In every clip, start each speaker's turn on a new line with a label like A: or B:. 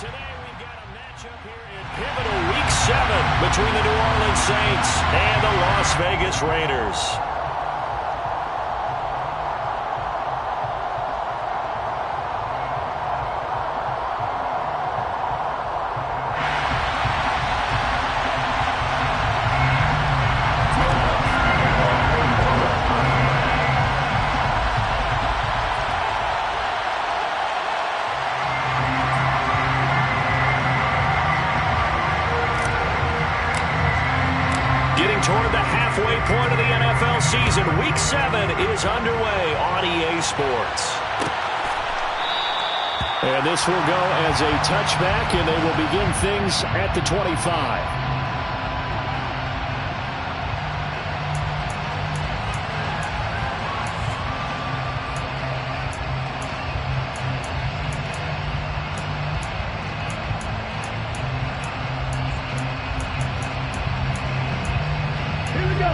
A: Today we've got a matchup here in pivotal Week 7 between the New Orleans Saints and the Las Vegas Raiders. Toward the halfway point of the NFL season, Week 7 is underway on EA Sports. And this will go as a touchback, and they will begin things at the 25.
B: Here we go.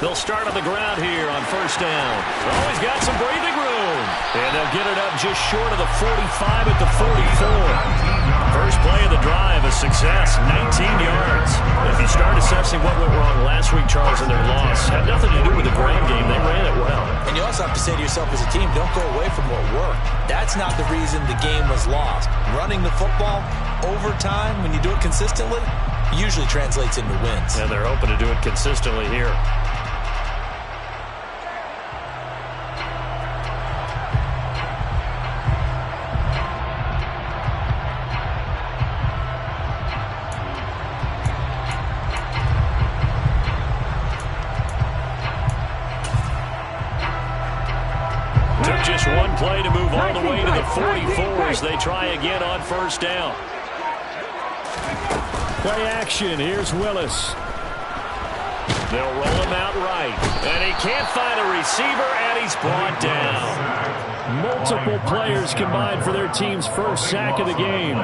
A: They'll start on the ground here on first down. Oh, he's got some breathing room. And they'll get it up just short of the 45 at the 44. First play of the drive, a success, 19 yards. If you start assessing what went wrong last week, Charles, in their loss, had nothing to do with the ground game. They ran it well.
C: And you also have to say to yourself as a team, don't go away from what worked. That's not the reason the game was lost. Running the football over time, when you do it consistently, usually translates into wins.
A: And they're hoping to do it consistently here. Took just one play to move all the way to the 44 as they try again on first down. Play action. Here's Willis. They'll roll him out right. And he can't find a receiver, and he's brought down. Multiple players combined for their team's first sack of the game.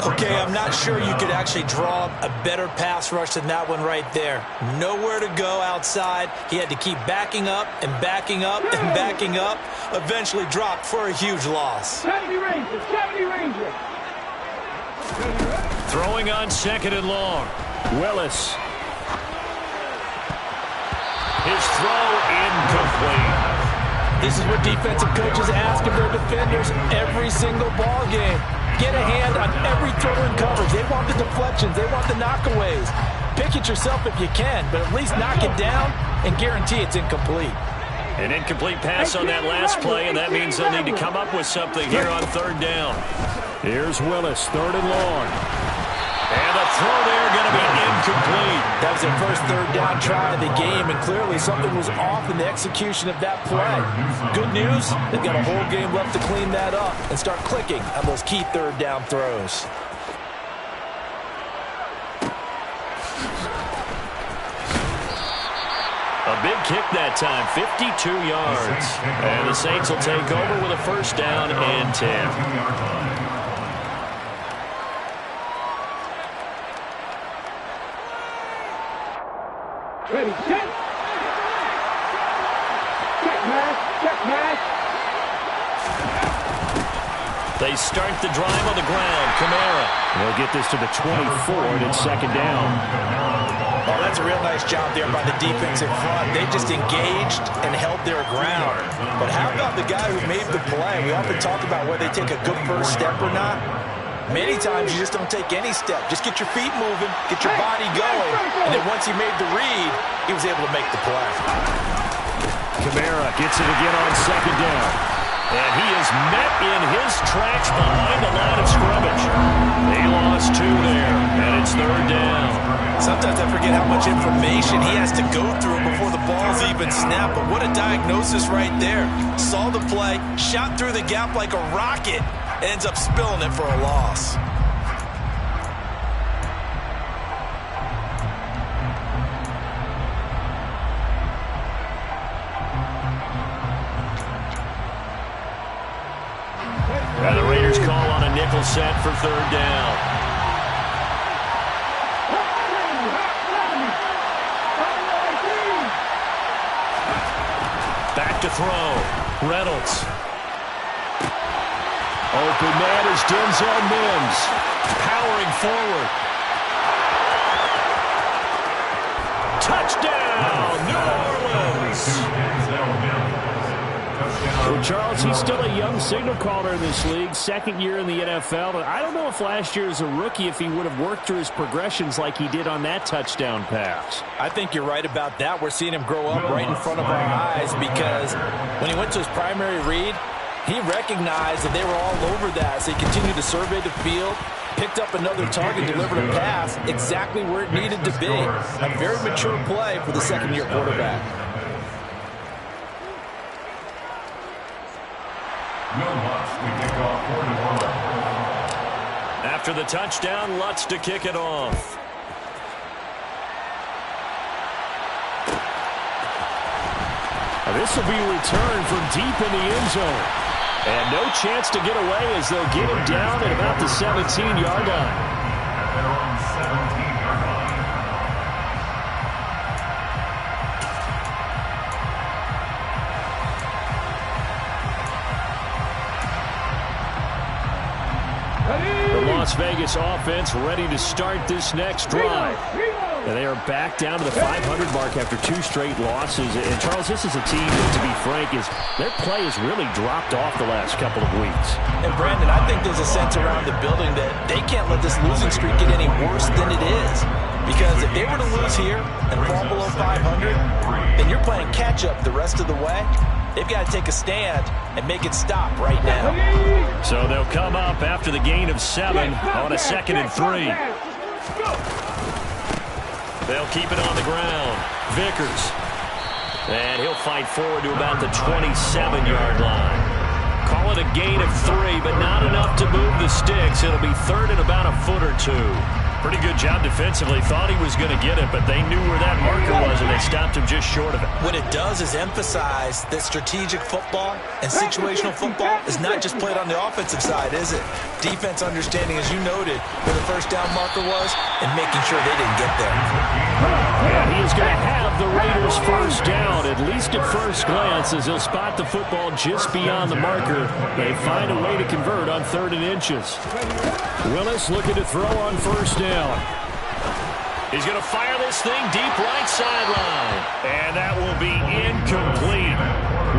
C: Okay, I'm not sure you could actually draw a better pass rush than that one right there. Nowhere to go outside. He had to keep backing up and backing up and backing up. Eventually dropped for a huge loss.
B: 70 Rangers.
A: Throwing on second and long. Willis. His throw incomplete.
C: This is what defensive coaches ask of their defenders every single ball game. Get a hand on every throw in coverage. They want the deflections. They want the knockaways. Pick it yourself if you can, but at least knock it down and guarantee it's incomplete.
A: An incomplete pass on that last play, and that means they'll need to come up with something here on third down. Here's Willis, third and long. And the throw there going to be incomplete.
C: That was their first third down try of the game, and clearly something was off in the execution of that play. Good news, they've got a whole game left to clean that up and start clicking on those key third down throws.
A: A big kick that time, 52 yards. And the Saints will take over with a first down and 10.
B: Ready, set. Check match.
A: They start the drive on the ground. Kamara. They'll get this to the 24, and it's second down.
C: Oh, that's a real nice job there by the defense in front. They just engaged and held their ground. But how about the guy who made the play? We often talk about whether they take a good first step or not. Many times you just don't take any step. Just get your feet moving, get your body going, and then once he made the read, he was able to make the play.
A: Kamara gets it again on second down. And he is met in his tracks behind the line of scrimmage. They lost two there, and it's third down.
C: Sometimes I forget how much information he has to go through before the ball's even snapped, but what a diagnosis right there. Saw the play, shot through the gap like a rocket, ends up spilling it for a loss.
A: And the Raiders call on a nickel set for third down. Back to throw. Reynolds. Open man is Denzel Mims. Powering forward. Touchdown, New Orleans. Well, Charles, he's still a young signal caller in this league, second year in the NFL. But I don't know if last year as a rookie, if he would have worked through his progressions like he did on that touchdown pass.
C: I think you're right about that. We're seeing him grow up right in front of our eyes because when he went to his primary read, he recognized that they were all over that. So he continued to survey the field, picked up another target, delivered a pass exactly where it needed to be. A very mature play for the second-year quarterback.
A: After the touchdown, Lutz to kick it off. This will be returned from deep in the end zone. And no chance to get away as they'll get him down at about the 17-yard line. The Las Vegas offense ready to start this next drive. And they are back down to the 500 mark after two straight losses. And, Charles, this is a team that, to be frank, their play has really dropped off the last couple of weeks.
C: And, Brandon, I think there's a sense around the building that they can't let this losing streak get any worse than it is. Because if they were to lose here and fall below 500, then you're playing catch-up the rest of the way. They've got to take a stand and make it stop right now.
A: So they'll come up after the gain of 7 on a 2nd and 3. They'll keep it on the ground. Vickers. And he'll fight forward to about the 27-yard line. Call it a gain of 3, but not enough to move the sticks. It'll be 3rd and about a foot or 2. Pretty good job defensively. Thought he was going to get it, but they knew where that marker was, and they stopped him just short of it.
C: What it does is emphasize that strategic football and situational football is not just played on the offensive side, is it? Defense understanding, as you noted, where the first down marker was and making sure they didn't get there.
A: And he is going to have the Raiders first down, at least at first glance, as he'll spot the football just beyond the marker. They find a way to convert on 3rd and inches. Willis looking to throw on first down. He's going to fire this thing deep right sideline. And that will be incomplete.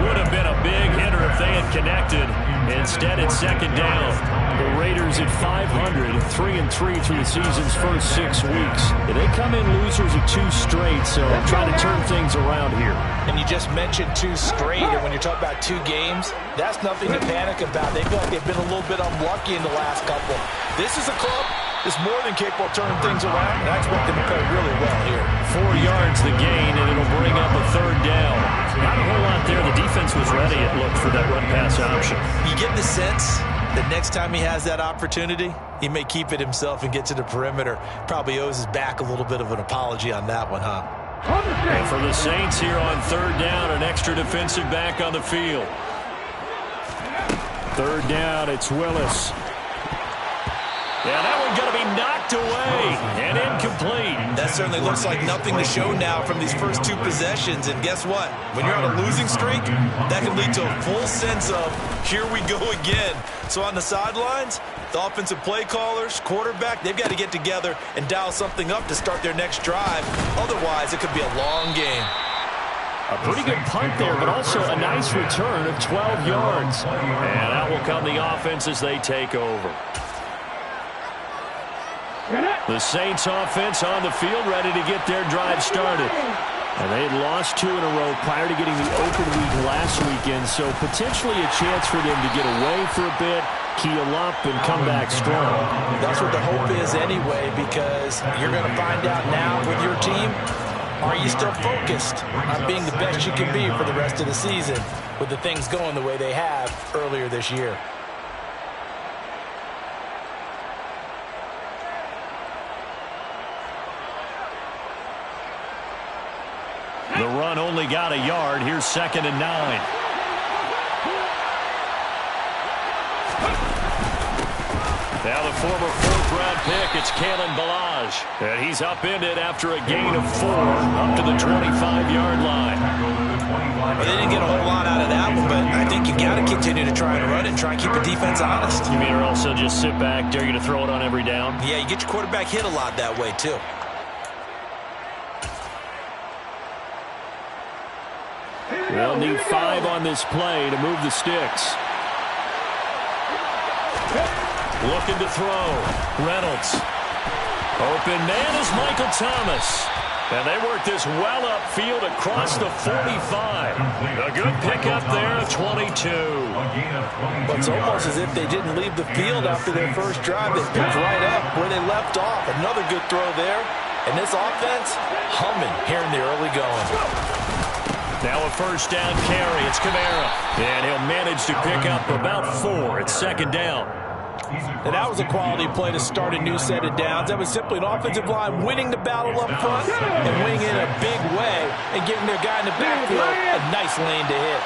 A: Would have been a big hitter if they had connected. Instead, it's 2nd down. The Raiders at 500, 3-3 through the season's first 6 weeks. They come in losers of 2 straight, so trying to turn things around here.
C: And you just mentioned 2 straight, and when you're talking about 2 games, that's nothing to panic about. They feel like they've been a little bit unlucky in the last couple. This is a club that's more than capable of turning things around, and I expect them to play really well here.
A: 4 yards the gain, and it'll bring up a 3rd down. Not a whole lot there. The defense was ready, it looked, for that run-pass option.
C: You get the sense that next time he has that opportunity, he may keep it himself and get to the perimeter. Probably owes his back a little bit of an apology on that one, huh?
A: And for the Saints here on 3rd down, an extra defensive back on the field. 3rd down, it's Willis. Yeah, that one's going to be knocked away and incomplete.
C: That certainly looks like nothing to show now from these first 2 possessions. And guess what? When you're on a losing streak, that can lead to a full sense of, here we go again. So on the sidelines, the offensive play callers, quarterback, they've got to get together and dial something up to start their next drive. Otherwise, it could be a long game.
A: A pretty good punt there, but also a nice return of 12 yards. And out will come the offense as they take over. The Saints offense on the field, ready to get their drive started. And they had lost 2 in a row prior to getting the open week last weekend, so potentially a chance for them to get away for a bit, keel up, and come back strong.
C: That's what the hope is anyway, because you're going to find out now with your team, are you still focused on being the best you can be for the rest of the season with the things going the way they have earlier this year?
A: The run only got a yard. Here's 2nd and 9. Now the former fourth-round pick, it's Kalen Balaj. And he's upended after a gain of 4 up to the 25-yard line.
C: Well, they didn't get a whole lot out of that one, but I think you got to continue to try and run it and try and keep the defense honest.
A: You mean or also just sit back, dare you to throw it on every down?
C: Yeah, you get your quarterback hit a lot that way, too.
A: They'll need 5 on this play to move the sticks. Looking to throw. Reynolds. Open man is Michael Thomas. And they work this well upfield across the 45. A good pickup there of 22.
C: Well, it's almost as if they didn't leave the field after their first drive. They picked right up where they left off. Another good throw there. And this offense, humming here in the early going.
A: Now a first down carry. It's Kamara. And he'll manage to pick up about 4. It's second down.
C: And that was a quality play to start a new set of downs. That was simply an offensive line winning the battle up front and winning in a big way and giving their guy in the backfield a nice lane to hit.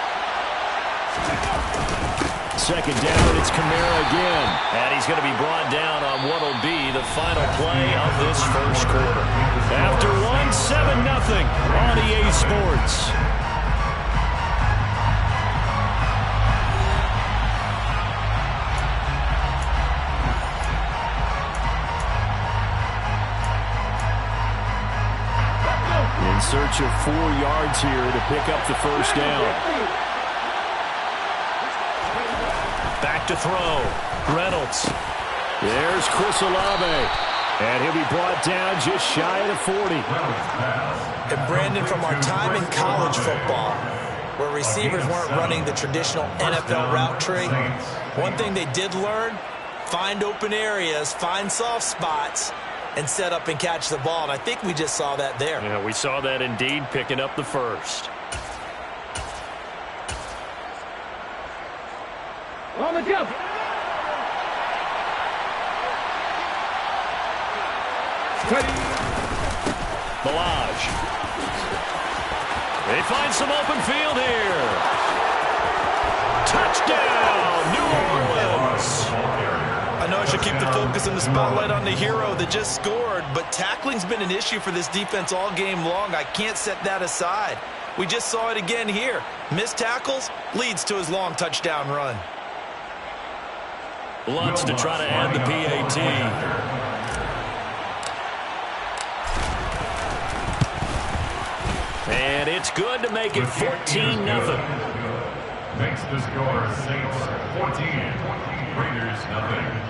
A: Second down, it's Kamara again. And he's going to be brought down on what will be the final play of this first quarter. After 7-0 on EA Sports. In search of 4 yards here to pick up the first down. Back to throw. Reynolds. There's Chris Olave. And he'll be brought down just shy of the 40.
C: And Brandon, from our time in college football, where receivers weren't running the traditional NFL route tree, one thing they did learn, find open areas, find soft spots, and set up and catch the ball. And I think we just saw that there.
A: Yeah, we saw that indeed, picking up the first.
B: On the jump.
A: Balaj. They find some open field here. Touchdown, New Orleans.
C: I know I should keep the focus and the spotlight on the hero that just scored, but tackling's been an issue for this defense all game long. I can't set that aside. We just saw it again here. Missed tackles leads to his long touchdown run.
A: Lutz to try to add the PAT. And it's good to make it 14-0.
D: Makes the score Saints 14, Raiders 0.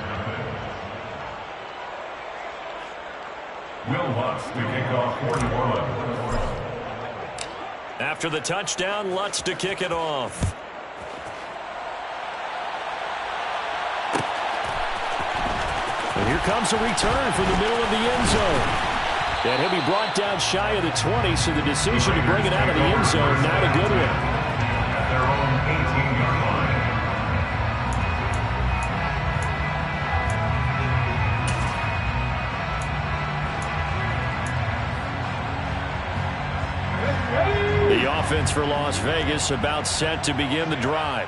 D: Will Lutz to kick off for New Orleans.
A: After the touchdown, Lutz to kick it off. And here comes a return from the middle of the end zone. And he'll be brought down shy of the 20, so the decision to bring it out of the end zone, not a good one.
D: At their own 18-yard line.
A: The offense for Las Vegas about set to begin the drive.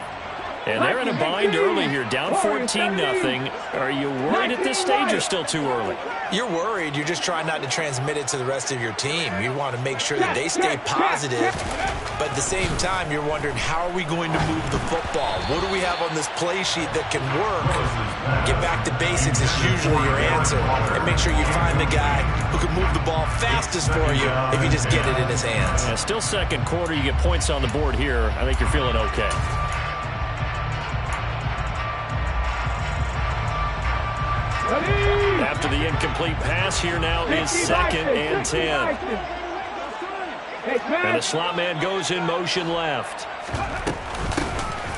A: And they're in a bind early here, down 14-0. Are you worried at this stage or still too early?
C: You're worried. You're just trying not to transmit it to the rest of your team. You want to make sure that they stay positive, but at the same time, you're wondering, how are we going to move the football? What do we have on this play sheet that can work? Get back to basics is usually your answer, and make sure you find the guy who can move the ball fastest for you if you just get it in his hands.
A: Yeah, still second quarter. You get points on the board here. I think you're feeling okay. After the incomplete pass, here now is 2nd and 10. And the slot man goes in motion left.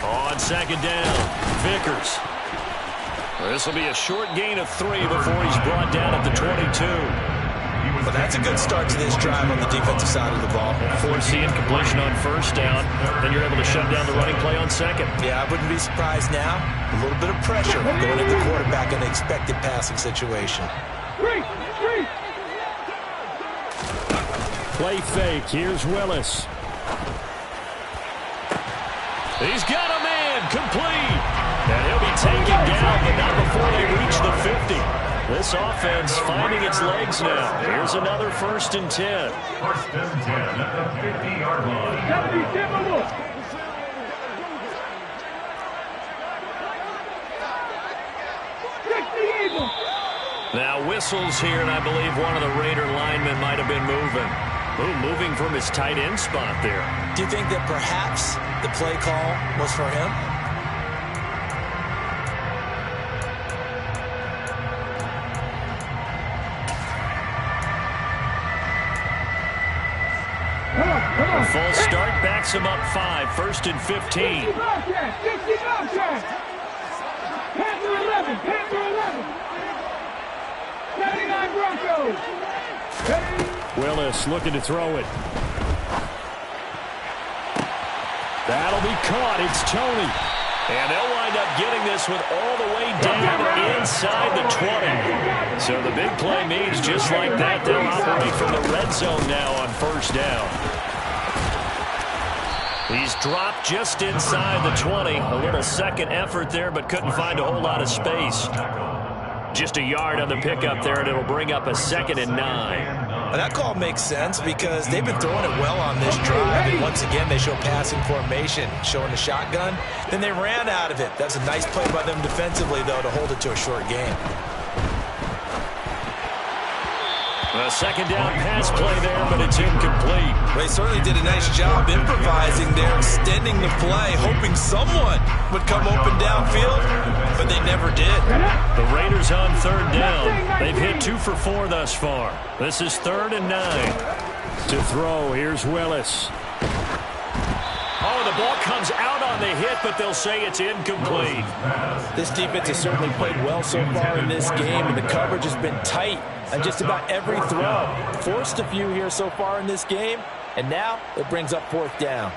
A: On 2nd down, Vickers. This will be a short gain of 3 before he's brought down at the 22.
C: But that's a good start to this drive on the defensive side of the ball.
A: Force the incompletion on first down, then you're able to shut down the running play on second.
C: Yeah, I wouldn't be surprised now. A little bit of pressure going at the quarterback in an expected passing situation.
A: Play fake. Here's Willis. He's got a man complete. And he'll be taken down, but not before they reach the 50. This offense finding its legs now. Here's another 1st and 10.
D: 1st and 10 at the 50-yard line.
B: 70
A: Now whistles here, and I believe one of the Raider linemen might have been moving. Moving from his tight end spot there.
C: Do you think that perhaps the play call was for him?
A: A full start backs him up 5, 1st and 15.
B: 60 Bobcats. Panther 11, Panther 11. 79 Broncos.
A: Willis looking to throw it. That'll be caught. It's Tony. And they'll wind up getting this with all the way down inside the 20. So the big play means just like that, they'll operate from the red zone now on 1st down. He's dropped just inside the 20. A little second effort there, but couldn't find a whole lot of space. Just a yard on the pickup there, and it'll bring up a 2nd and 9.
C: That call makes sense because they've been throwing it well on this drive, and once again they show passing formation, showing the shotgun. Then they ran out of it. That's a nice play by them defensively, though, to hold it to a short game.
A: A 2nd down pass play there, but it's incomplete.
C: Well, they certainly did a nice job improvising there, extending the play, hoping someone would come open downfield, but they never did.
A: The Raiders on 3rd down. They've hit 2 for 4 thus far. This is 3rd and 9. To throw, here's Willis. Oh, the ball comes out on the hit, but they'll say it's incomplete.
C: This defense has certainly played well so far in this game, and the coverage has been tight on just about every throw. Forced a few here so far in this game, and now it brings up 4th down.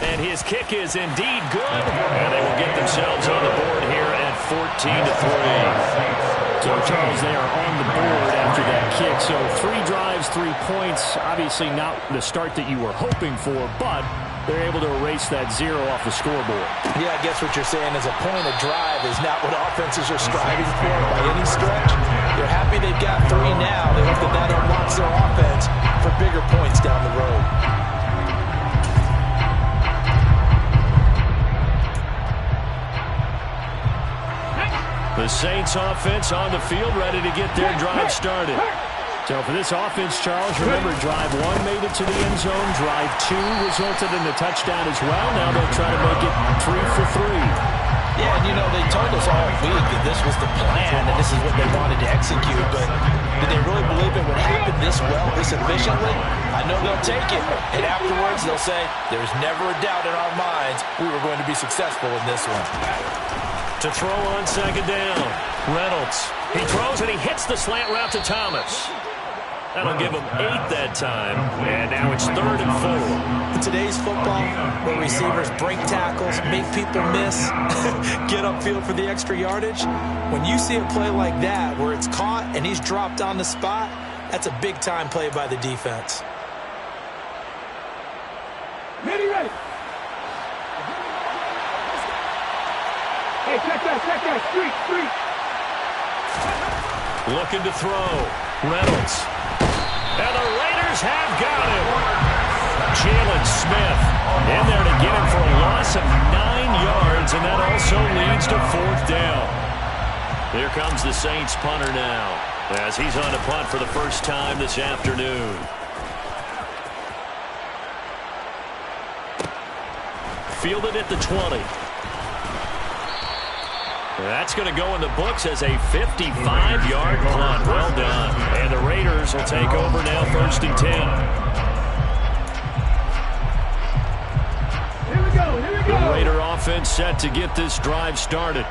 A: And his kick is indeed good. And they will get themselves on the board here at 14-3. So, Charles, they are on the board after that kick. So 3 drives, 3 points. Obviously not the start that you were hoping for, but they're able to erase that 0 off the scoreboard.
C: Yeah, I guess what you're saying is a point of drive is not what offenses are striving for by any stretch. They're happy they've got 3 now. They hope that that unlocks their offense for bigger points down the road.
A: The Saints offense on the field, ready to get their drive started. So for this offense, Charles, remember drive 1 made it to the end zone. Drive 2 resulted in a touchdown as well. Now they'll try to make it 3 for 3.
C: Yeah, and you know, they told us all week that this was the plan and this is what they wanted to execute, but did they really believe it would happen this well, this efficiently? I know they'll take it, and afterwards they'll say, there's never a doubt in our minds we were going to be successful in this one.
A: To throw on 2nd down, Reynolds. He throws and he hits the slant route to Thomas. That'll give him 8 that time, and now it's 3rd and 4.
C: In today's football, where receivers break tackles, make people miss, get upfield for the extra yardage, when you see a play like that where it's caught and he's dropped on the spot, that's a big-time play by the defense.
B: Ready. Hey, check that, street.
A: Looking to throw, Reynolds. And the Raiders have got him. Jalen Smith in there to get him for a loss of 9 yards, and that also leads to 4th down. Here comes the Saints punter now, as he's on to punt for the first time this afternoon. Fielded at the 20. That's going to go in the books as a 55-yard punt. Well done. And the Raiders will take over now, 1st and 10.
B: Here we go.
A: The Raider offense set to get this drive started.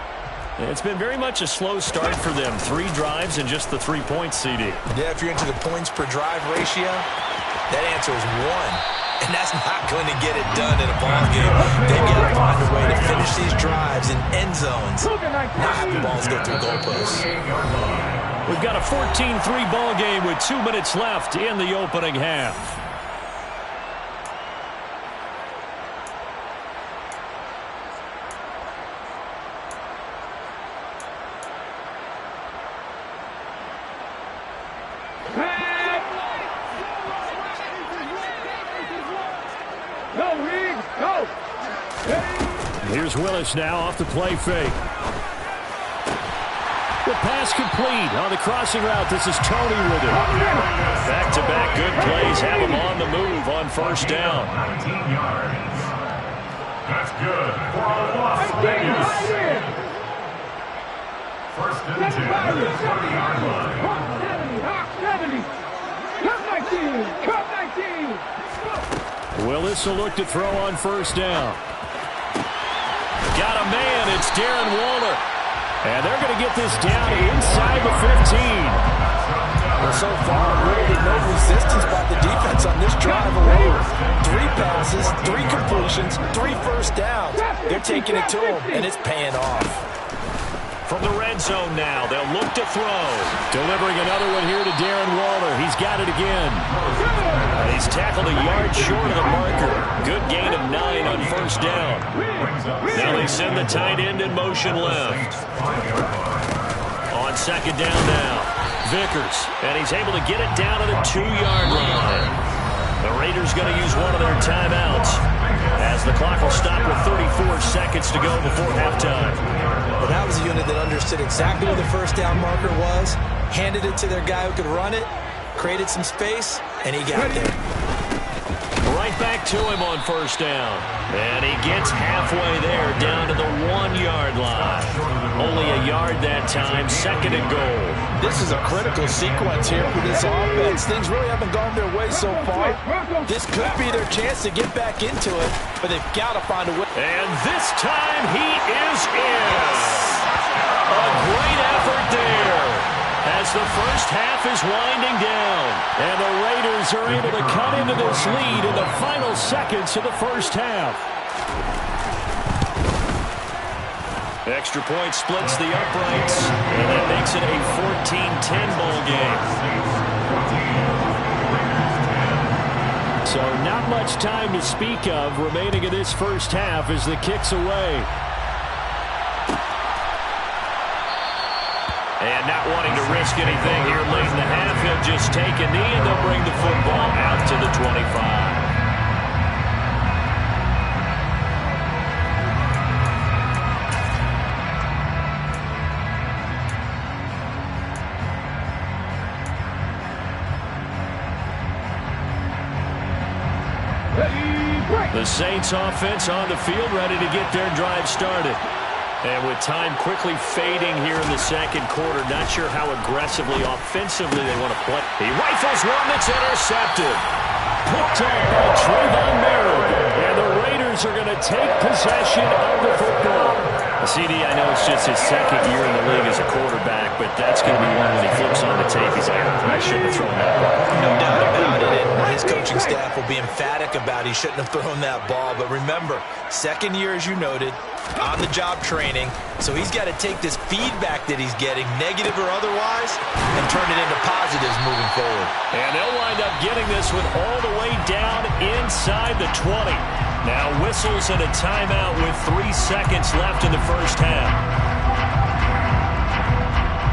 A: It's been very much a slow start for them. 3 drives and just the 3 points, CD.
C: Yeah, if you're into the points per drive ratio, that answer is 1. And that's not going to get it done in a ball game. They've got to find a way to finish these drives in end zones, not have the balls go through goalposts.
A: We've got a 14-3 ball game with 2 minutes left in the opening half. Here's Willis now off the play fake. The pass complete on the crossing route. This is Tony with it. Back-to-back good plays have him on the move on first down.
D: 19 yards. That's good for a loss. First and 10 at the 30-yard line.
B: 70. Cut 19.
A: Willis will look to throw on first down. Got a man. It's Darren Waller. And they're going to get this down inside the 15.
C: Well, so far, really no resistance by the defense on this drive alone. 3 passes, 3 completions, 3 first downs. They're taking it to them, and it's paying off.
A: From the red zone now, they'll look to throw. Delivering another one here to Darren Waller. He's got it again. And he's tackled a yard short of the marker. Good gain of 9 on first down. Now they send the tight end in motion left. On second down now, Vickers. And he's able to get it down to the 2-yard line. The Raiders going to use one of their timeouts as the clock will stop with 34 seconds to go before halftime.
C: Well, that was a unit that understood exactly where the first down marker was, handed it to their guy who could run it, created some space, and he got there.
A: Right back to him on first down. And he gets halfway there, down to the 1-yard line. Only a yard that time, second and goal.
C: This is a critical sequence here for this offense. Things really haven't gone their way so far. This could be their chance to get back into it, but they've got to find a way.
A: And this time he is in. A great effort there as the first half is winding down. And the Raiders are able to cut into this lead in the final seconds of the first half. Extra point splits the uprights, and that makes it a 14-10 ball game. So not much time to speak of remaining in this first half as the kick's away. And not wanting to risk anything here late in the half, he'll just take a knee and they'll bring the football out to the 25. The Saints offense on the field, ready to get their drive started. And with time quickly fading here in the second quarter, not sure how aggressively, offensively they want to play. He rifles one that's intercepted. Picked up by Trayvon Merritt. And the Raiders are going to take possession of the football. CD, I know it's just his second year in the league as a quarterback, but that's going to be one when he flips on the tape. He's like, I shouldn't have thrown that ball.
C: No doubt about it. And his coaching staff will be emphatic about he shouldn't have thrown that ball. But remember, second year, as you noted, on-the-job training. So he's got to take this feedback that he's getting, negative or otherwise, and turn it into positives moving forward.
A: And they'll wind up getting this one all the way down inside the 20. Now whistles and a timeout with 3 seconds left in the first half.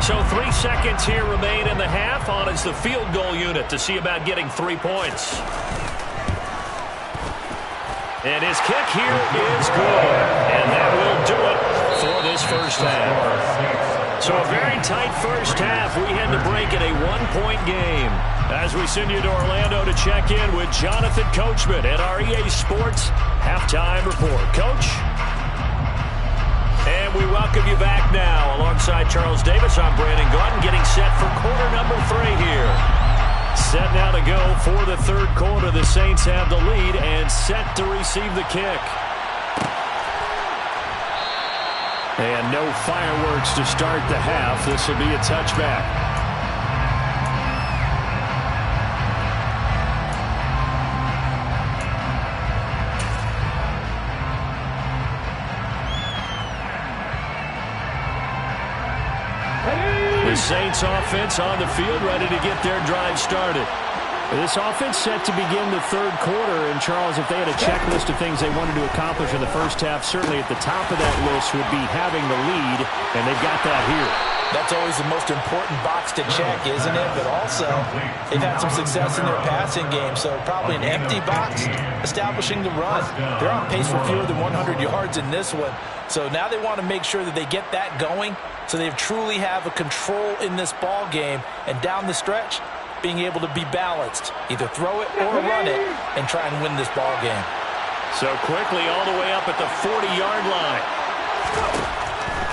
A: So 3 seconds here remain in the half. On is the field goal unit to see about getting 3 points. And his kick here is good. And that will do it for this first half. So a very tight first half. We had to break in a 1-point game. As we send you to Orlando to check in with Jonathan Coachman at our EA Sports Halftime Report. Coach? And we welcome you back now. Alongside Charles Davis, I'm Brandon Gordon, getting set for quarter number 3 here. Set now to go for the third quarter. The Saints have the lead and set to receive the kick. And no fireworks to start the half. This will be a touchback. The Saints offense on the field, ready to get their drive started. This offense set to begin the third quarter. And, Charles, if they had a checklist of things they wanted to accomplish in the first half, certainly at the top of that list would be having the lead, and they've got that here.
C: That's always the most important box to check, isn't it? But also, they've had some success in their passing game, so probably an empty box establishing the run. They're on pace for fewer than 100 yards in this one, so now they want to make sure that they get that going so they truly have a control in this ball game, and down the stretch, being able to be balanced. Either throw it or run it and try and win this ball game.
A: So quickly all the way up at the 40-yard line.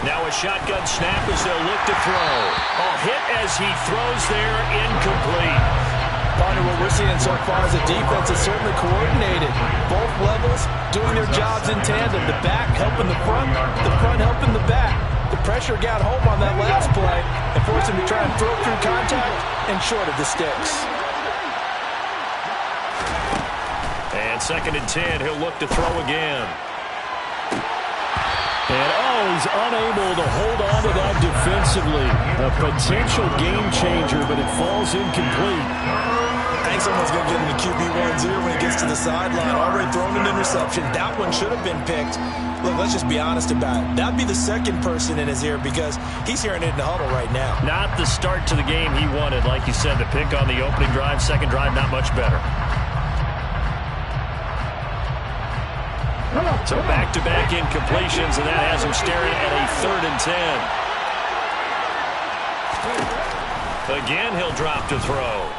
A: Now a shotgun snap as they'll look to throw. A hit as he throws there, incomplete.
C: Partner, what we're seeing so far is the defense is certainly coordinated. Both levels doing their jobs in tandem. The back helping the front helping the back. The pressure got home on that last play and forced him to try and throw through contact and short of the sticks.
A: And 2nd and 10, he'll look to throw again. And, he's unable to hold on to that defensively. A potential game changer, but it falls incomplete.
C: I think someone's going to get in the QB1-0 when he gets to the sideline. Already thrown an interception. That one should have been picked. Look, let's just be honest about it. That'd be the second person in his ear because he's hearing it in the huddle right now.
A: Not the start to the game he wanted. Like you said, the pick on the opening drive, second drive, not much better. So back-to-back incompletions, and that has him staring at a 3rd and 10. Again, he'll drop to throw.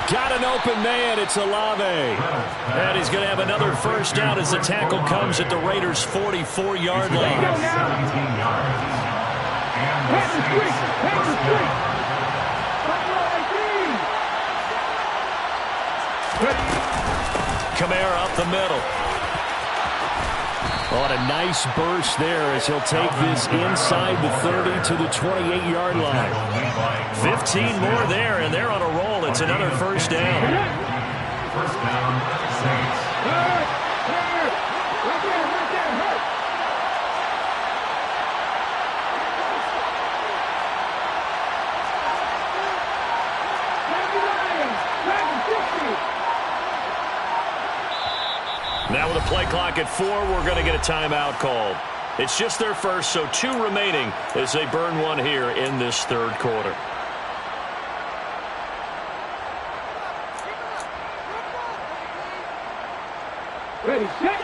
A: Got an open man. It's Olave. And he's going to have another first down as the tackle comes at the Raiders' 44-yard line. Kamara up the middle. On a nice burst there as he'll take this inside the 30 to the 28-yard line. 15 more there, and they're on a roll. It's another first down.
D: First down, Saints.
A: Now with a play clock at 4, we're going to get a timeout called. It's just their first, so 2 remaining as they burn one here in this 3rd quarter.
B: Ready, set.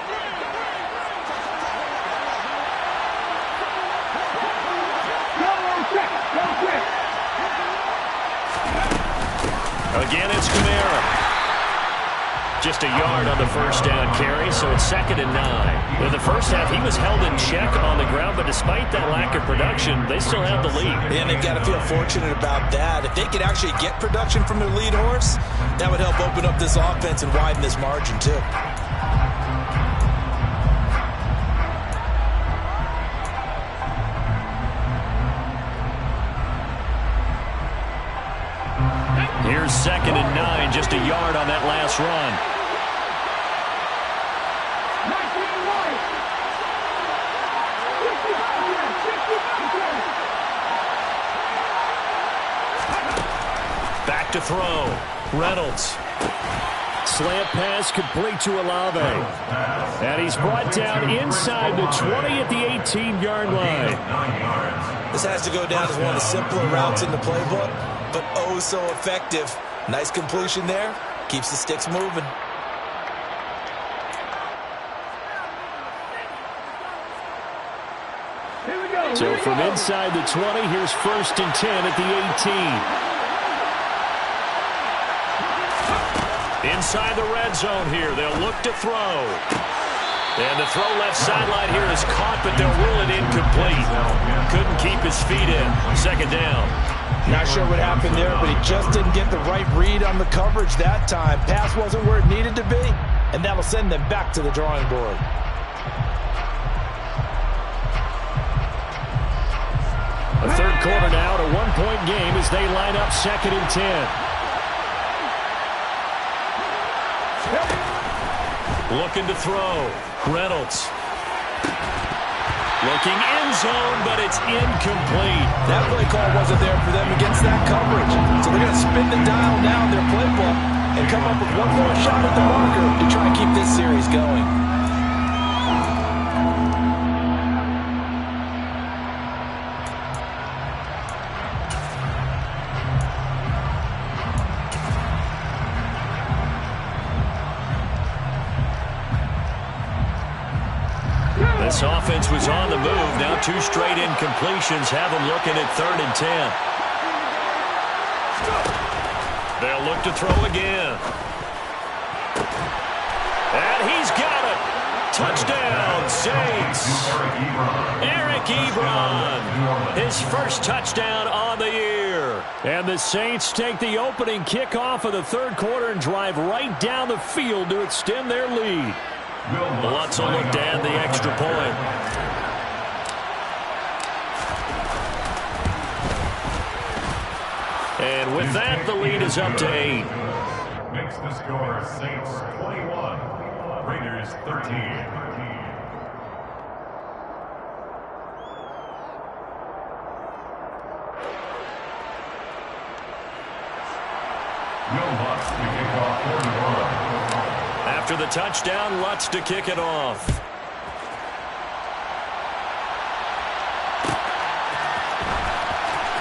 A: Again, it's Kamara. Just a yard on the first down carry, so it's 2nd and 9. In the first half, he was held in check on the ground, but despite that lack of production, they still have the lead.
C: And they've got to feel fortunate about that. If they could actually get production from their lead horse, that would help open up this offense and widen this margin, too.
A: Here's 2nd and 9, just a yard on that last run. Back to throw. Reynolds. Slant pass complete to Olave. And he's brought down inside the 20 at the 18-yard line.
C: This has to go down as one of the simpler routes in the playbook, but oh so effective. Nice completion there. Keeps the sticks moving.
A: So from inside the 20, here's 1st and 10 at the 18. Inside the red zone here. They'll look to throw. And the throw left sideline here is caught, but they'll rule it incomplete. Couldn't keep his feet in. 2nd down.
C: Not sure what happened there, but he just didn't get the right read on the coverage that time. Pass wasn't where it needed to be, and that'll send them back to the drawing board.
A: A 3rd quarter now, a 1-point game as they line up 2nd and 10. Looking to throw. Reynolds. Looking end zone, but it's incomplete.
C: That play call wasn't there for them against that coverage. So they're going to spin the dial now in their playbook and come up with one more shot at the marker to try and keep this series going.
A: This offense was on the move. Now 2 straight incompletions have them looking at 3rd and 10. They'll look to throw again. And he's got it. Touchdown, Saints. Eric Ebron, his first touchdown on the year. And the Saints take the opening kickoff of the 3rd quarter and drive right down the field to extend their lead. Lutz will look to add the extra point. And with that, the lead is up to 8.
D: Makes the score Saints 21, Raiders 13. Lutz to kick off 41.
A: After the touchdown, Lutz to kick it off.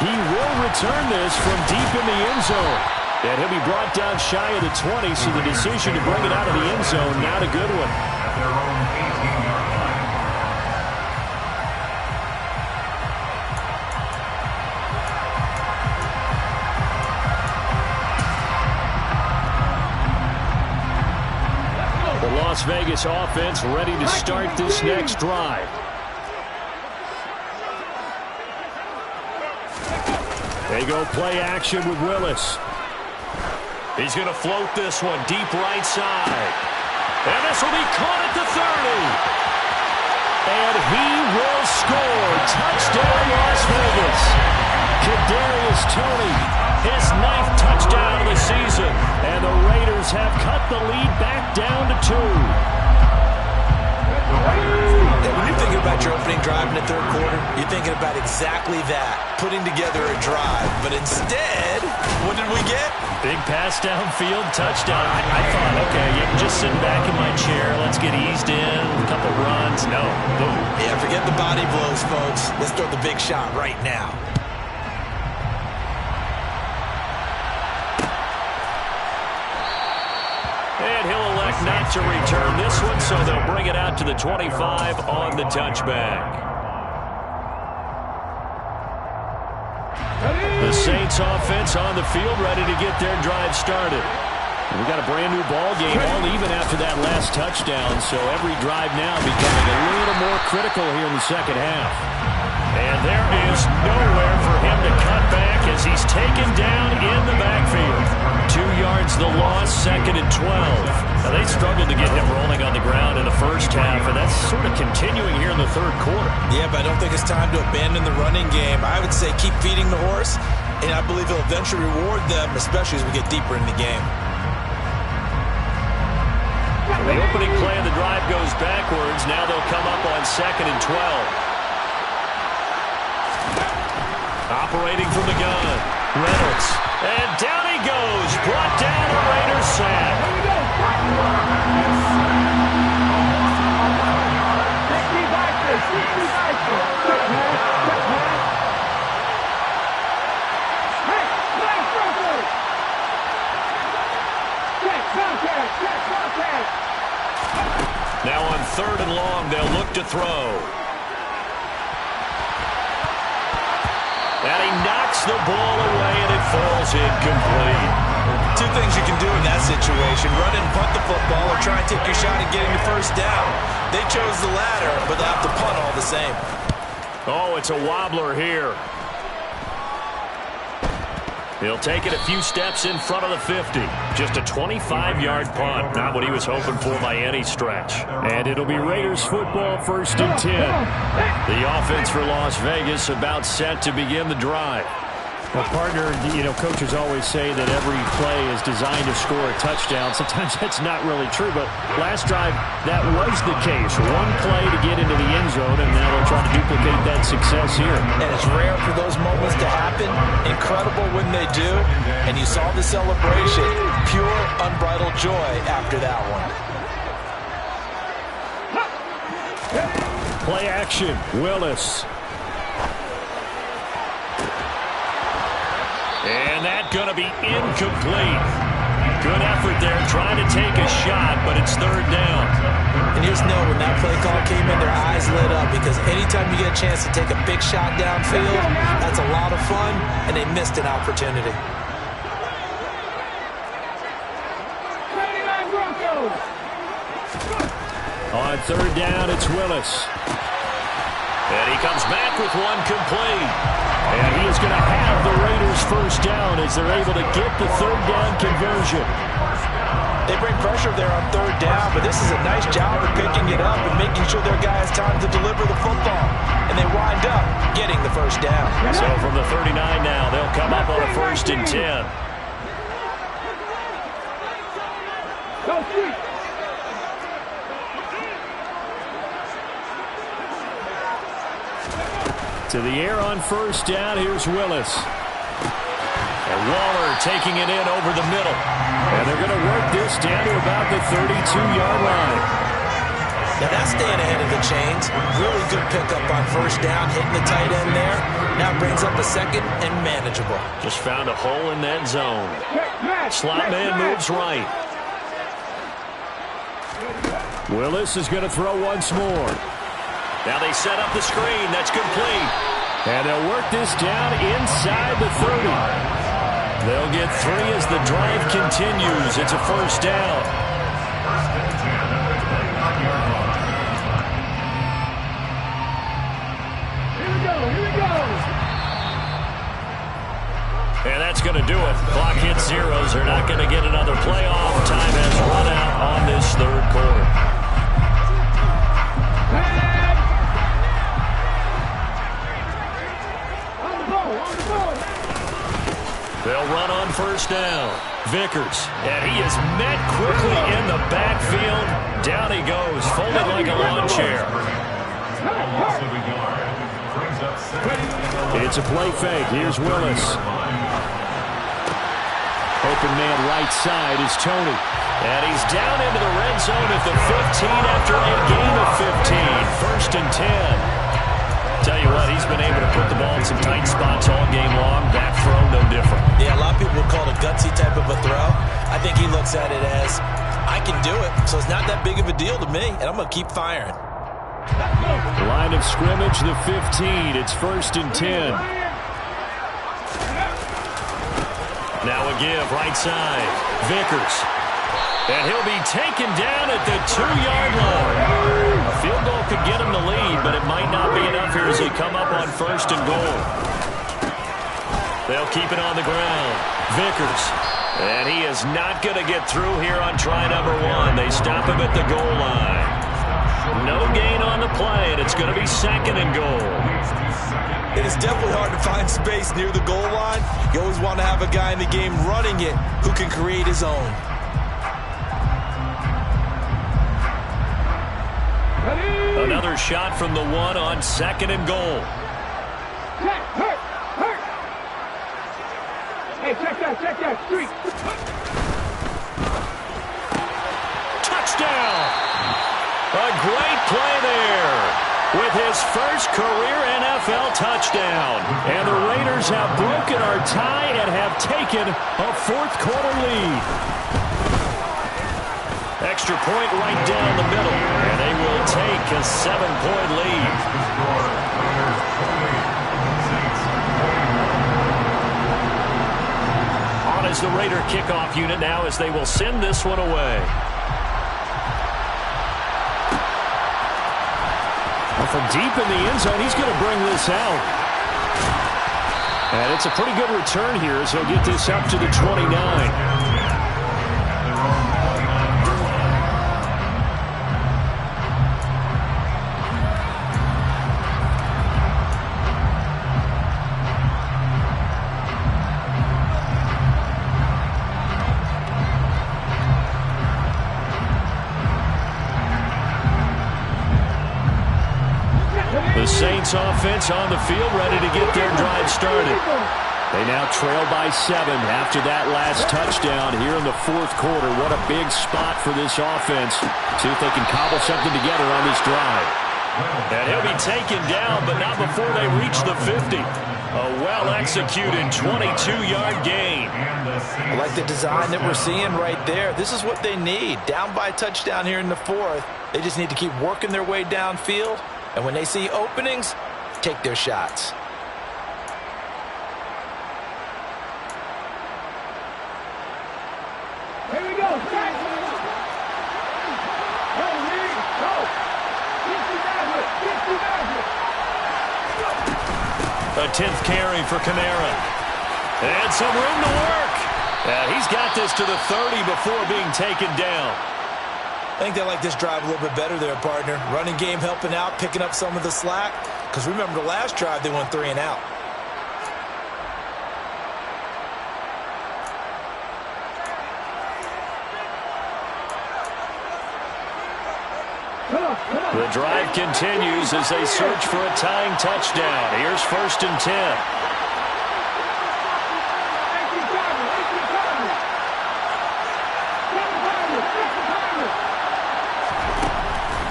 A: He will return this from deep in the end zone. And he'll be brought down shy of the 20, so the decision to bring it out of the end zone, not a good one.
D: At their own 18-yard line.
A: The Las Vegas offense ready to start this next drive. They go play action with Willis. He's going to float this one deep right side. And this will be caught at the 30. And he will score. Touchdown, Las Vegas. Kadarius Toney, his 9th touchdown of the season. And the Raiders have cut the lead back down to 2.
C: When you're thinking about your opening drive in the 3rd quarter, you're thinking about exactly that, putting together a drive. But instead, what did we get?
A: Big pass downfield, touchdown. I thought, okay, I'm just sitting back in my chair. Let's get eased in, a couple runs. No, boom.
C: Yeah, forget the body blows, folks. Let's throw the big shot right now.
A: And he'll elect not to return this one, so they'll bring it out to the 25 on the touchback. The Saints offense on the field ready to get their drive started. We got a brand new ball game, all even after that last touchdown, so every drive now becoming a little more critical here in the second half. And there is nowhere for him to cut back as he's taken down in the backfield. 2 yards the loss, 2nd and 12. Now they struggled to get him rolling on the ground in the first half, and that's sort of continuing here in the 3rd quarter.
C: Yeah, but I don't think it's time to abandon the running game. I would say keep feeding the horse, and I believe he'll eventually reward them, especially as we get deeper in the game.
A: The opening play of the drive goes backwards. Now they'll come up on 2nd and 12. Operating from the gun, Reynolds. And down he goes. Brought down a Raiders sack. Now on 3rd and long, they'll look to throw. And he knocks the ball away, and it falls incomplete.
C: 2 things you can do in that situation: run and punt the football, or try and take your shot at getting the first down. They chose the latter, but they'll have to punt all the same.
A: Oh, it's a wobbler here. He'll take it a few steps in front of the 50. Just a 25-yard punt. Not what he was hoping for by any stretch. And it'll be Raiders football, 1st and 10. The offense for Las Vegas about set to begin the drive.
E: Well, partner, coaches always say that every play is designed to score a touchdown. Sometimes that's not really true, but last drive, that was the case. 1 play to get into the end zone, and now they'll try to duplicate that success here.
C: And it's rare for those moments to happen. Incredible when they do. And you saw the celebration. Pure, unbridled joy after that one.
E: Play action, Willis.
A: And that's going to be incomplete. Good effort there trying to take a shot, but it's third down.
C: And you just know when that play call came in, their eyes lit up because anytime you get a chance to take a big shot downfield, that's a lot of fun, and they missed an opportunity.
E: On third down, it's Willis.
A: And he comes back with one complete.
E: And he is going to have the Raiders first down as they're able to get the third down conversion.
C: They bring pressure there on third down, but this is a nice job of picking it up and making sure their guy has time to deliver the football. And they wind up getting the first down.
A: So from the 39 now, they'll come up on a 1st and 10.
B: Go, Street.
E: To the air on first down, here's Willis.
A: And Waller taking it in over the middle.
E: And they're going to work this down to about the 32-yard line.
C: Now that's staying ahead of the chains. Really good pickup on first down, hitting the tight end there. Now brings up a second and manageable.
A: Just found a hole in that zone. Slot man moves right.
E: Willis is going to throw once more.
A: Now they set up the screen. That's complete.
E: And they'll work this down inside the 30.
A: They'll get 3 as the drive continues. It's a first down.
B: Here we go.
A: And that's going to do it. Clock hits zeros. They're not going to get another playoff. Time has run out on this third quarter. They'll run on first down. Vickers, and he is met quickly in the backfield. Down he goes, folded like a lawn chair.
E: It's a play fake. Here's Willis. Open man right side is Tony.
A: And he's down into the red zone at the 15 after a gain of 15. 1st and 10. Tell you what, he's been able to put the ball in some tight spots all game long. Back throw, no different.
C: Yeah, a lot of people would call it a gutsy type of a throw. I think he looks at it as, I can do it, so it's not that big of a deal to me, and I'm going to keep firing.
E: Line of scrimmage, the 15. It's 1st and 10.
A: Now a give, right side. Vickers. And he'll be taken down at the 2-yard line. A field goal could get him the lead, but it might not be enough here as they come up on 1st and goal. They'll keep it on the ground. Vickers. And he is not going to get through here on try number 1. They stop him at the goal line. No gain on the play, and it's going to be 2nd and goal.
C: It is definitely hard to find space near the goal line. You always want to have a guy in the game running it who can create his own.
A: Another shot from the 1 on 2nd and goal.
B: Hurt. Hey, check that, Street.
A: Touchdown! A great play there with his first career NFL touchdown. And the Raiders have broken our tie and have taken a 4th quarter lead. Extra point right down the middle, and they will take a 7-point lead. On is the Raider kickoff unit now as they will send this one away.
E: Well, from deep in the end zone, he's going to bring this out. And it's a pretty good return here as he'll get this up to the 29.
A: The Saints offense on the field, ready to get their drive started.
E: They now trail by 7 after that last touchdown here in the 4th quarter. What a big spot for this offense. See if they can cobble something together on this drive.
A: And he'll be taken down, but not before they reach the 50. A well-executed 22-yard gain.
C: I like the design that we're seeing right there. This is what they need. Down by a touchdown here in the fourth. They just need to keep working their way downfield. And when they see openings, take their shots.
B: Here we go. Set. Go, Lee. Go. Get you back.
A: A 10th carry for Kamara. And some room to work. And he's got this to the 30 before being taken down.
C: I think they like this drive a little bit better there, partner. Running game helping out, picking up some of the slack. Because remember the last drive, they went 3 and out.
A: The drive continues as they search for a tying touchdown. Here's 1st and 10.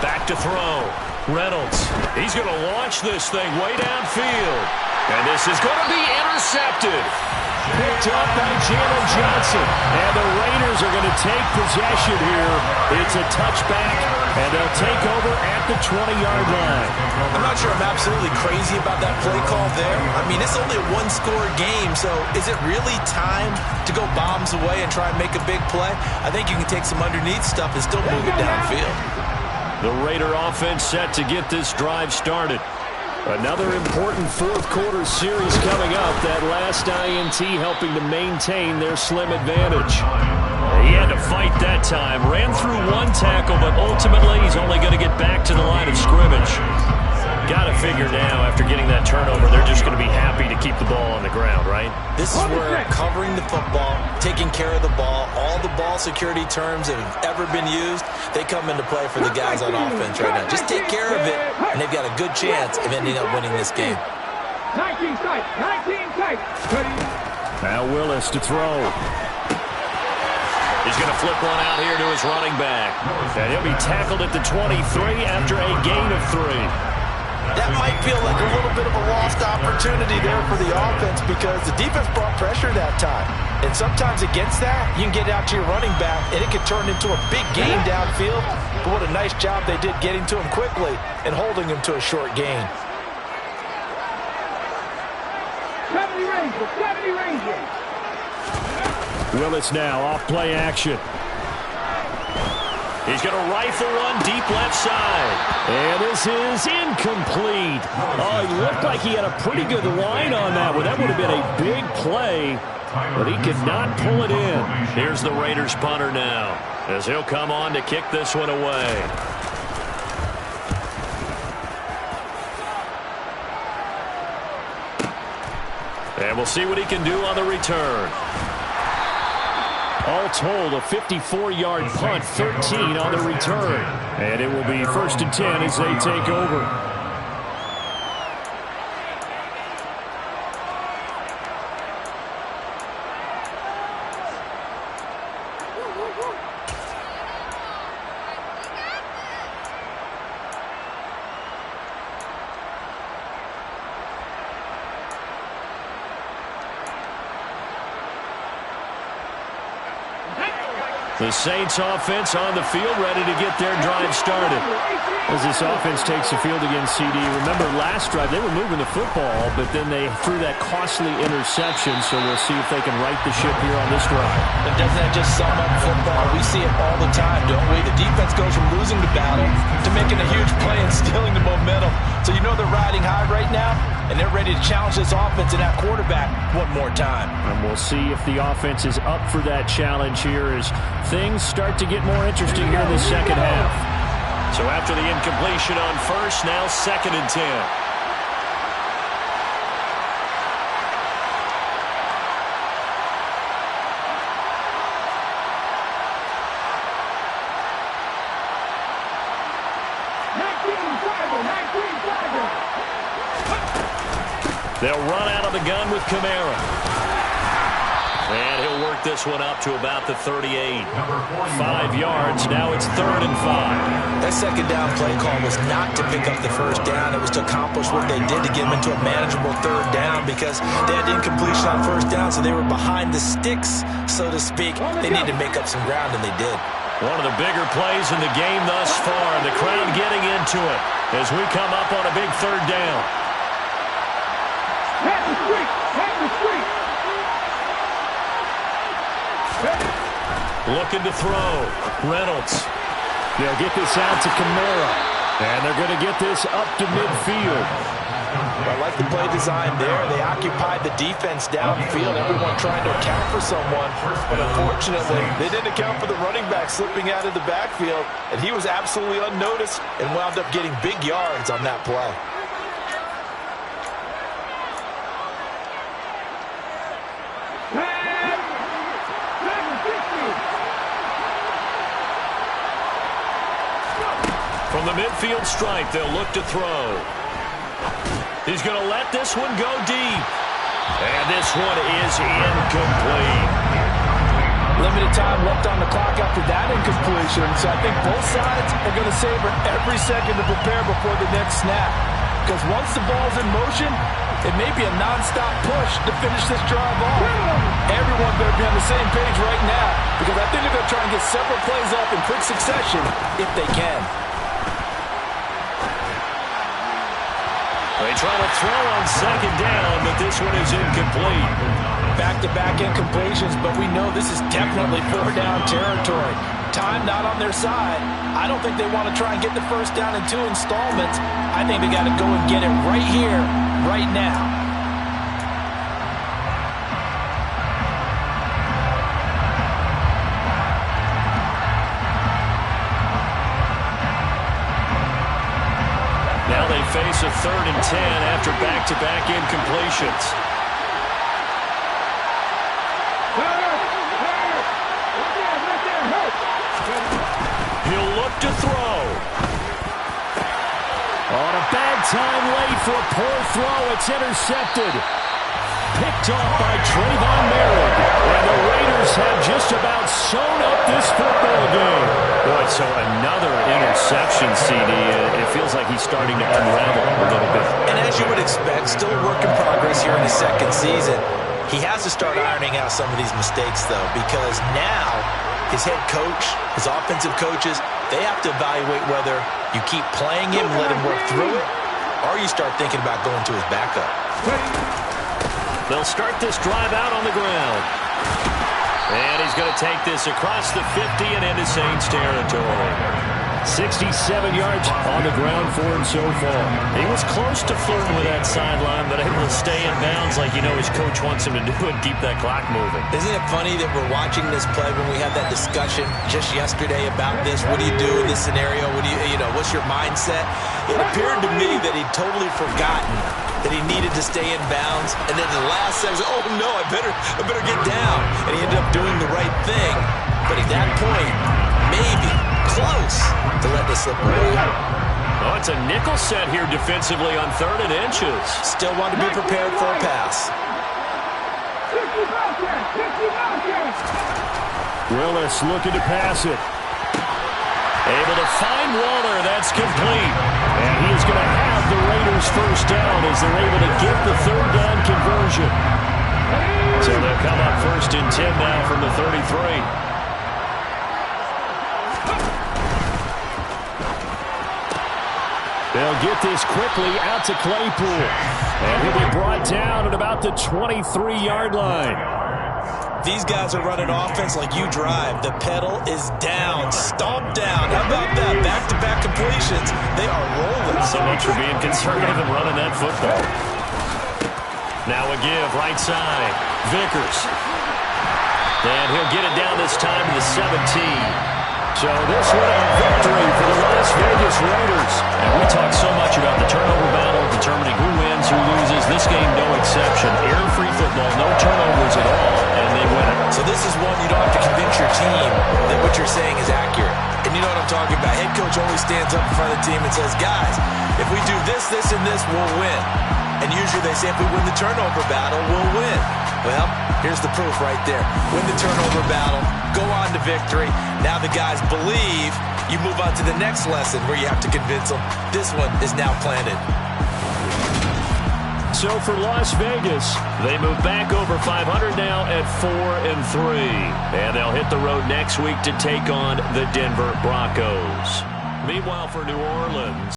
A: Back to throw. Reynolds. He's going to launch this thing way downfield. And this is going to be intercepted. Picked up by Jalen Johnson. And the Raiders are going to take possession here. It's a touchback, and they'll take over at the 20-yard line.
C: I'm not sure I'm absolutely crazy about that play call there. I mean, it's only a one-score game, so is it really time to go bombs away and try and make a big play? I think you can take some underneath stuff and still move it downfield.
A: The Raider offense set to get this drive started. Another important fourth-quarter series coming up. That last INT helping to maintain their slim advantage. He had to fight that time. Ran through one tackle, but ultimately he's only going to get back to the line of scrimmage. Got to figure now, after getting that turnover, they're just going to be happy to keep the ball on the ground, right?
C: This is where covering the football, taking care of the ball, all the ball security terms that have ever been used, they come into play for the guys on offense right now. Just take care of it, and they've got a good chance of ending up winning this game.
B: 19 tight. 19 tight.
A: Now Willis to throw. He's going to flip one out here to his running back. And he'll be tackled at the 23 after a gain of 3.
C: That might feel like a little bit of a lost opportunity there for the offense because the defense brought pressure that time. And sometimes against that, you can get out to your running back, and it can turn into a big gain downfield. But what a nice job they did getting to him quickly and holding him to a short gain.
B: 70 Rangers. 70 Rangers.
E: Willis now off play action.
A: He's going to rifle one deep left side.
E: And this is incomplete. Oh, it looked like he had a pretty good line on that one. That would have been a big play, but he could not pull it in.
A: Here's the Raiders punter now, as he'll come on to kick this one away. And we'll see what he can do on the return.
E: All told, a 54-yard punt, 13 on the return. And it will be 1st and 10 as they take over.
A: The Saints offense on the field, ready to get their drive started.
E: As this offense takes the field against CD, remember last drive they were moving the football, but then they threw that costly interception, so we'll see if they can right the ship here on this drive.
C: And doesn't that just sum up football? We see it all the time, don't we? The defense goes from losing the battle to making a huge play and stealing the momentum. So you know they're riding high right now, and they're ready to challenge this offense and that quarterback one more time.
E: And we'll see if the offense is up for that challenge here as things start to get more interesting here in the second half.
A: So after the incompletion on first, now 2nd and 10. They'll run out of the gun with Kamara. And he'll work this one up to about the 38. 5 yards. Now it's 3rd and 5.
C: That second down play call was not to pick up the first down. It was to accomplish what they did to get them into a manageable 3rd down because they had incompletion on first down, so they were behind the sticks, so to speak. They needed to make up some ground, and they did.
A: One of the bigger plays in the game thus far. The crowd getting into it as we come up on a big 3rd down.
B: Have the streak! Have the streak!
A: Looking to throw. Reynolds.
E: They'll get this out to Kamara. And they're going to get this up to midfield.
C: I like the play design there. They occupied the defense downfield, everyone trying to account for someone. But unfortunately, they didn't account for the running back slipping out of the backfield, and he was absolutely unnoticed and wound up getting big yards on that play.
A: From the midfield stripe, they'll look to throw. He's going to let this one go deep. And this one is incomplete.
C: Limited time left on the clock after that incompletion, so I think both sides are going to savor every second to prepare before the next snap. Because once the ball's in motion, it may be a non-stop push to finish this drive off. Everyone better be on the same page right now, because I think they're going to try and get several plays off in quick succession if they can.
A: They try to throw on 2nd down, but this one is incomplete.
C: Back-to-back incompletions, but we know this is definitely 4th-down territory. Time not on their side. I don't think they want to try and get the first down in 2 installments. I think they got to go and get it right here, right now.
A: Now they face a 3rd and 10 after back-to-back incompletions. He'll look to throw.
E: On a bad time late for a poor throw. It's intercepted. Picked off by Trayvon Merritt. And the Raiders have just about sewn up this football game.
A: Boy, so another interception, CD. It feels like he's starting to unravel a little bit.
C: And as you would expect, still a work in progress here in his 2nd season. He has to start ironing out some of these mistakes, though, because now his head coach, his offensive coaches, they have to evaluate whether you keep playing him, let him work through it, or you start thinking about going to his backup.
A: They'll start this drive out on the ground. And he's going to take this across the 50 and into Saints territory.
E: 67 yards on the ground for him so far.
A: He was close to flirting with that sideline, but able to stay in bounds like his coach wants him to do and keep that clock moving.
C: Isn't it funny that we're watching this play when we had that discussion just yesterday about this? What do you do in this scenario? What do what's your mindset? It appeared to me that he'd totally forgotten that he needed to stay in bounds, and then the last second, oh no, I better get down. And he ended up doing the right thing. But at that point, maybe close to let this slip away.
A: Oh, it's a nickel set here defensively on 3rd and inches.
C: Still want to be prepared for a pass.
E: Willis looking to pass it.
A: Able to find Waller. That's complete.
E: And he is going to have the Raiders first down as they're able to get the 3rd down conversion.
A: So they'll come up 1st and 10 now from the 33.
E: They'll get this quickly out to Claypool. And he'll be brought down at about the 23-yard line.
C: These guys are running offense like you drive. The pedal is down, stomped down. How about that? Back-to-back completions. They are rolling.
A: So much for being conservative and running that football. Now a give, right side. Vickers. And he'll get it down this time to the 17.
E: So this one a victory for the Las Vegas Raiders.
A: And we talk so much about the turnover battle, determining who wins, who loses. This game, no exception. Error-free football, no turnovers at all, and they win it.
C: So this is one you don't have to convince your team that what you're saying is accurate. And you know what I'm talking about. Head coach always stands up in front of the team and says, guys, if we do this, this, and this, we'll win. And usually they say if we win the turnover battle, we'll win. Well, here's the proof right there. Win the turnover battle, go on to victory. Now the guys believe. You move on to the next lesson where you have to convince them. This one is now planted.
A: So for Las Vegas, they move back over 500 now at 4-3. And they'll hit the road next week to take on the Denver Broncos. Meanwhile, for New Orleans,